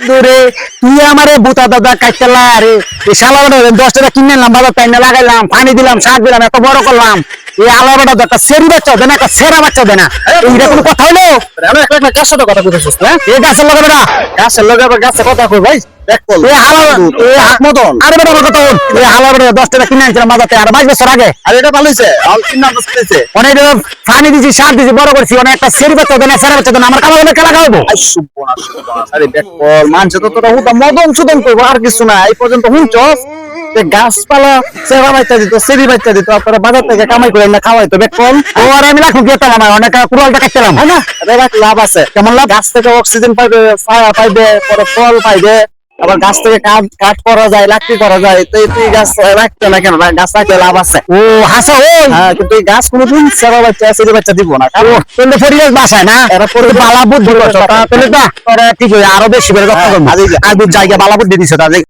দূরে তুই আমারে বুতা দাদা কাইতেলা রে এই শালাবাটা 10 টাকা কিনে আনলাম বাজার তাই না লাগাইলাম পানি দিলাম সার দিলাম এত বড় করলাম এই আলাবাটা একটা সেরি বাচ্চা দেনা একটা সেরা বাচ্চা দেনা এইটা কোনো কথা হলো আমি একটা কার সাথে কথা কইতেছিস না এই গাছের লগে বেটা গাছের লগে আবার গাছে কথা কই ভাই দেখ বল এই হালা এই হাত মতন আরে বেটা আমার কথা বল এই হালাবাটা 10 টাকা কিনে আনছিলাম বাজার থেকে আর 22 বছর আগে আর এটা ভালো হইছে আর তিন নাম্বার দিতেছে অনেক পানি দিছি সার দিছি বড় করছি অনেক একটা সেরি বাচ্চা দেনা সেরা বাচ্চা দেনা আমার কামাবলে খেলা খাওয়াবো আই সুবহানাল্লাহ আরে দেখ বল মানছে তো তোরা হুদা মদন সুদন কইবো আর কিছু না এই পর্যন্ত হুঁচস যে গাছপালা সেরা বাইতা দিত সেরি বাইতা দিত আপনারা বাজার থেকে কামাই করে না খাওয়াইতো দেখ বল ও আর আমি লাখ গেতাম আমার অনেক কুড়ালটা কাটতাম হয় না এটা লাভ আছে কেমন লাভ গাছ থেকে অক্সিজেন পাইবে ছায়া পাইবে পরে ফল পাইবে আবার গাছ থেকে কাঠ করা যায় লাকড়ি করা যায় তো তুই গাছ রাখতে না কেন গাছ রাখলে লাভ আছে ও হাসা ওই হ্যাঁ কিন্তু এই গাছ কোনোদিন সেরা বাচ্চা সেরি বাচ্চা দিব না কারণ তাহলে পরিবেশ বাসায় না এরা তোর বালা বুদ্ধি করছো তাহলে তো তোরা ঠিক হয়ে আরো বেশি করে যত্ন করবো আর আর জায়গা বালা বুদ্ধি দিছে তাদের